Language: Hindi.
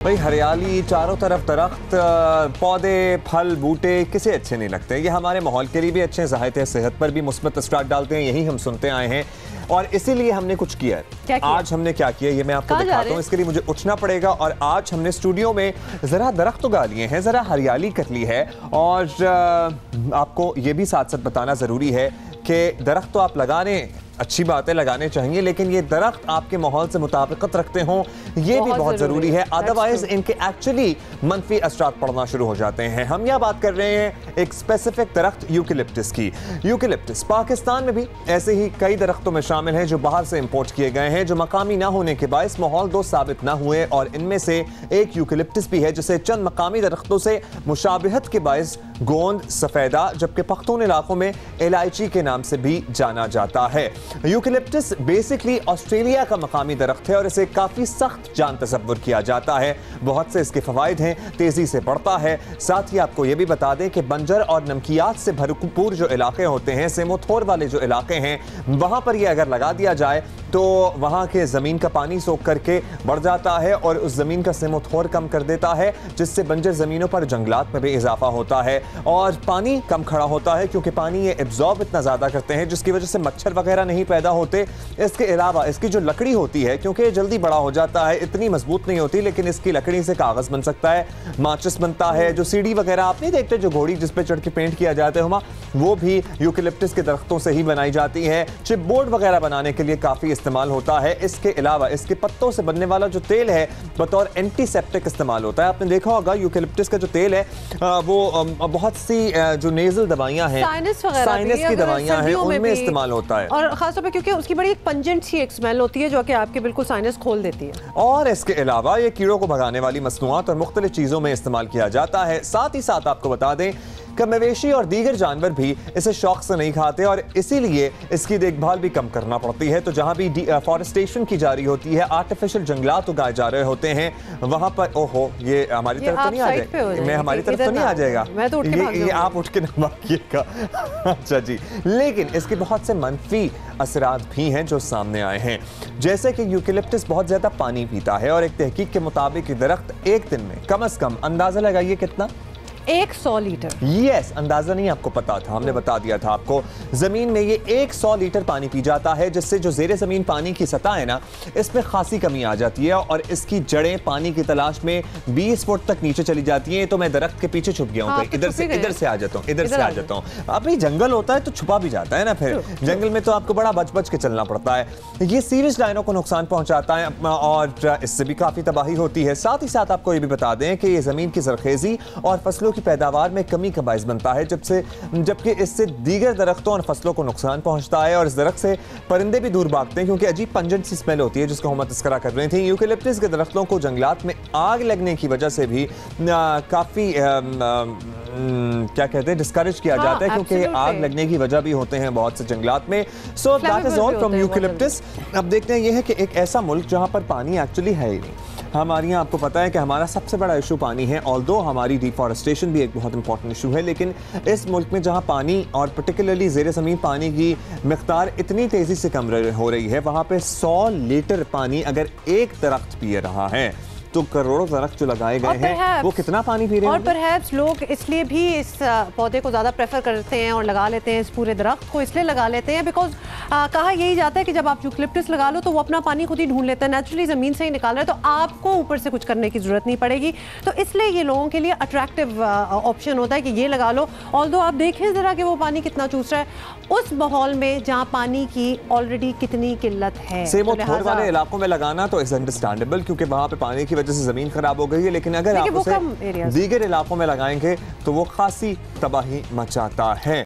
भाई हरियाली, चारों तरफ दरख्त, पौधे, फल, बूटे किसे अच्छे नहीं लगते। ये हमारे माहौल के लिए भी अच्छे हैं, ज़ाहिर है सेहत पर भी मुस्बत असरात डालते हैं। यही हम सुनते आए हैं और इसीलिए हमने कुछ किया है। क्या किया? आज हमने क्या किया ये मैं आपको दिखाता हूँ। इसके लिए मुझे उठना पड़ेगा और आज हमने स्टूडियो में ज़रा दरख्त उगा लिए हैं, ज़रा हरियाली कर ली है। और आपको ये भी साथ साथ बताना ज़रूरी है कि दरख्त तो आप लगाने अच्छी बात है, लगाने चाहिए, लेकिन ये दरख्त आपके माहौल से मुताबिकत रखते हों ये भी बहुत ज़रूरी है। अदरवाइज इनके एक्चुअली मनफी असरात पड़ना शुरू हो जाते हैं। हम यह बात कर रहे हैं एक स्पेसिफिक दरख्त यूकेलिप्टस की। यूकेलिप्टस पाकिस्तान में भी ऐसे ही कई दरख्तों में शामिल हैं जो बाहर से इंपोर्ट किए गए हैं, जो मकामी ना होने के बायस माहौल दोस्त साबित ना हुए। और इनमें से एक यूकेलिप्टस भी है जिसे चंद मकामी दरख्तों से मुशाबहत के बायस गोंद, सफेदा, जबकि पख्तून इलाकों में इलायची के नाम से भी जाना जाता है। यूकेलिप्टस बेसिकली ऑस्ट्रेलिया का मकामी दरख्त है और इसे काफ़ी सख्त जान तसव्वुर किया जाता है। बहुत से इसके फ़वाइद हैं, तेज़ी से बढ़ता है। साथ ही आपको ये भी बता दें कि बंजर और नमकियात से भरपूर जो इलाके होते हैं, सेमोथोर वाले जो इलाके हैं, वहाँ पर ये अगर लगा दिया जाए तो वहाँ के ज़मीन का पानी सोख करके बढ़ जाता है और उस ज़मीन का सेमोथोर कम कर देता है, जिससे बंजर ज़मीनों पर जंगलात में भी इजाफा होता है और पानी कम खड़ा होता है, क्योंकि पानी ये एब्जॉर्ब इतना ज़्यादा करते हैं जिसकी वजह से मच्छर वगैरह नहीं पैदा होते। इसके अलावा इसकी जो लकड़ी होती है, क्योंकि ये जल्दी बड़ा हो जाता है, इतनी मजबूत नहीं होती, लेकिन इसकी लकड़ी से कागज़ बन सकता है, माचिस बनता है। जो सीढ़ी वगैरह आप नहीं देखते, जो घोड़ी जिस पे चढ़ के पेंट किया जाता है, वो भी यूकेलिप्टस के दरख्तों से ही बनाई जाती है। चिपबोर्ड वगैरह बनाने के लिए काफ़ी इस्तेमाल होता है। इसके अलावा इसके पत्तों से बनने वाला जो तेल है बतौर एंटीसेप्टिक इस्तेमाल होता है। आपने देखा होगा यूकेलिप्टस का जो तेल है वो बहुत सी जो नेजल दवाइयां हैं, साइनस की दवाइयां हैं, उनमें इस्तेमाल होता है। और खासतौर पे क्योंकि उसकी बड़ी एक पंजेंट सी एक स्मेल होती है जो कि आपके बिल्कुल साइनस खोल देती है। और इसके अलावा ये कीड़ों को भगाने वाली मसनूआत और मुख्तलिफ चीज़ों में इस्तेमाल किया जाता है। साथ ही साथ आपको बता दें कि मवेशी और दीगर जानवर भी इसे शौक से नहीं खाते और इसीलिए इसकी देखभाल भी कम करना पड़ती है। तो जहां भी फॉरेस्टेशन की जारी होती है, आर्टिफिशियल जंगलात उगाए जा रहे होते हैं, वहां पर ओहो ये हमारी तरफ तो नहीं आ जाएगा, मैं हमारी तरफ तो नहीं आ जाएगा, ये आप उठ के ना भागिएगा। अच्छा जी, लेकिन इसके बहुत से मनफी असरात भी हैं जो सामने आए हैं, जैसे कि यूकेलिप्टस बहुत ज्यादा पानी पीता है और एक तहकीक के मुताबिक दरख्त एक दिन में कम से कम, अंदाजा लगाइए कितना, 100 लीटर। यस, अंदाजा नहीं आपको पता था, हमने बता दिया था आपको। जमीन में ये 100 लीटर पानी पी जाता है, जिससे जो जेरे जमीन पानी की सतह है ना, इसमें खासी कमी आ जाती है और इसकी जड़ें पानी की तलाश में 20 फुट तक नीचे चली जाती हैं। तो मैं दरख्त के पीछे छुप गया हूँ, इधर से आ जाता हूँ, इधर से आ जाता हूँ। अब ये जंगल होता है तो छुपा भी जाता है ना, फिर जंगल में तो आपको बड़ा बच बच के चलना पड़ता है। ये सीवेज लाइनों को नुकसान पहुंचाता है और इससे भी काफी तबाही होती है। साथ ही साथ आपको ये भी बता दें कि ये जमीन की जरखेजी और फसलों की पैदावार में कमी का बायस बनता है, जबकि इससे दीगर दरख्तों और फसलों को नुकसान पहुंचता है और इस दरख्त से परिंदे भी दूर भागते हैं, क्योंकि अजीब पंजेंट सी स्मेल होती है जिसको हम तस्करा कर रहे थे। यूकेलिप्टस के दरख्तों को जंगलात में आग लगने की वजह से भी काफ़ी क्या कहते हैं, डिस्करेज किया जाता है, क्योंकि आग लगने की वजह भी होते हैं बहुत से जंगलात में। So that is all from eucalyptus. अब देखते हैं, यह है कि एक ऐसा मुल्क जहां पर पानी एक्चुअली है ही नहीं। हमारे यहाँ आपको पता है कि हमारा सबसे बड़ा इशू पानी है, ऑल्दो हमारी डिफॉरेस्टेशन भी एक बहुत इंपॉर्टेंट इशू है, लेकिन इस मुल्क में जहाँ पानी और पर्टिकुलरली ज़ेरे ज़मीन पानी की मिक़दार इतनी तेज़ी से कम हो रही है, वहाँ पे 100 लीटर पानी अगर एक दरख्त पी रहा है तो करोड़ों दरख्त जो लगाए गए हैं वो कितना पानी पी रहे हैं। और परहैप्स लोग इसलिए भी इस पौधे को ज़्यादा प्रेफर करते हैं और लगा लेते हैं, इस पूरे दरख्त को इसलिए लगा लेते हैं बिकॉज कहा यही जाता है कि जब आप यूकेलिप्टस लगा लो तो वो अपना पानी खुद ही ढूंढ लेता है, नेचुरली ज़मीन से ही निकाल रहा है, तो आपको ऊपर से कुछ करने की ज़रूरत नहीं पड़ेगी। तो इसलिए ये लोगों के लिए अट्रैक्टिव ऑप्शन होता है कि ये लगा लो। ऑल्दो आप देखें ज़रा कि वो पानी कितना चूस रहा है उस माहौल में जहाँ पानी की ऑलरेडी कितनी किल्लत है। सेमोथोर वाले इलाकों में लगाना तो इज अंडरस्टैंडेबल, क्योंकि वहाँ पे पानी की वजह से ज़मीन खराब हो गई है, लेकिन अगर आप उसे दीगर इलाकों में लगाएंगे तो वो खासी तबाही मचाता है।